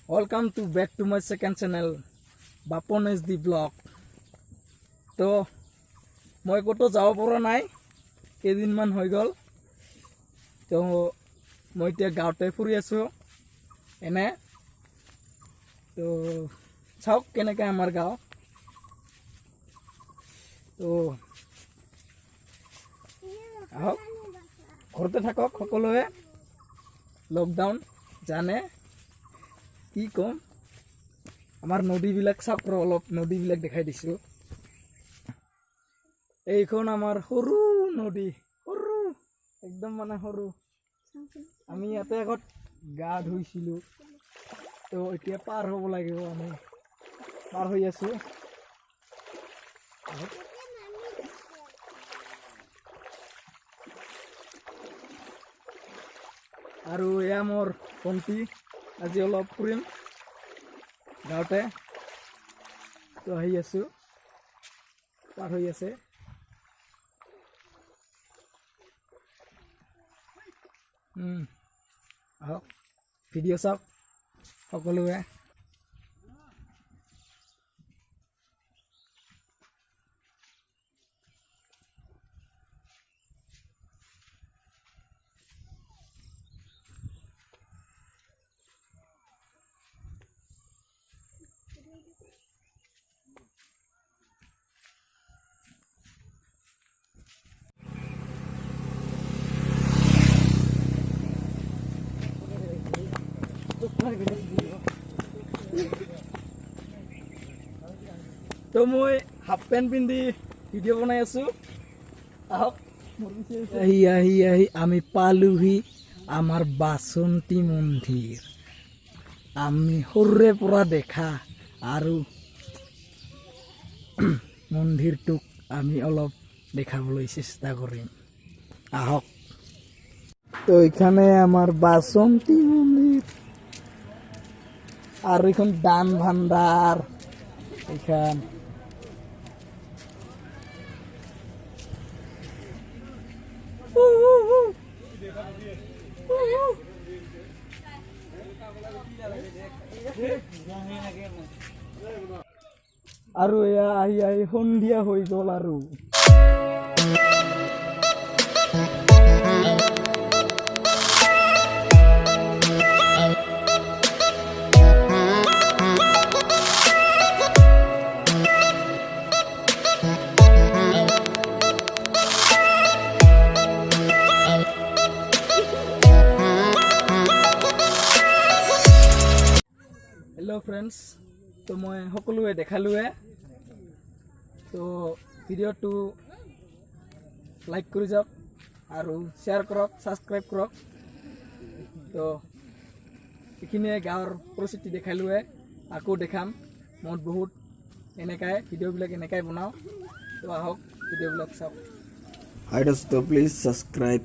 Welcome to back to my second channel, Bapon is the vlog. তো মই কতো যাব পৰা নাই কেইদিনমান হৈ গ'ল তো মই এতিয়া গাঁৱতে ফুৰি আছো এনে তো চাওক কেনেকৈ আমাৰ গাঁও তো আহক ঘৰতে থাকক সকলোৱে লকডাউন জানে কি কম আমাৰ নদীবিলাক চাওক অলপ নদীবিলাক দেখাই দিছোঁ এইখন আমাৰ সৰু নদী সৰু একদম মানে সৰু আমি ইয়াতে আগত গা ধুইছিলোঁ তো এতিয়া পাৰ হ'ব লাগিব আমি পাৰ হৈ আছোঁ আৰু এয়া মোৰ ভণ্টি আজি অলপ ফুৰিম গাঁৱতে তো আহি আছোঁ পাৰ হৈ আছে আহক ভিডিঅ' চাওক সকলোৱে তো মই হাফ পেণ্ট পিন্ধি ভিডিঅ' বনাই আছোঁ আহক আহি আহি আহি আমি পালোহি আমাৰ বাচন্তী মন্দিৰ আমি সৰুৰে পৰা দেখা আৰু মন্দিৰটোক আমি অলপ দেখাবলৈ চেষ্টা কৰিম আহক তো এখানে আমাৰ বাসন্তী মন্দিৰ আৰ এখন দান ভান্ডাৰ এখান আৰু এয়া আহি আহি সন্ধিয়া হৈ গ'ল আৰু हेलो फ्रेंड्स तो मैं सकलोए देखालुए तो भिडिओ लाइक कर जाओ और शेयर करक सब्सक्राइब करक तो ये गाँवर परिस्थिति देखालुए आको देखाम मत बहुत एनेकाय भिडिओबिलाक एनेकाय बनाओ तो आहक भिडिओबिलाक चाওক। हाय दोस्तों प्लीज सब्सक्राइब।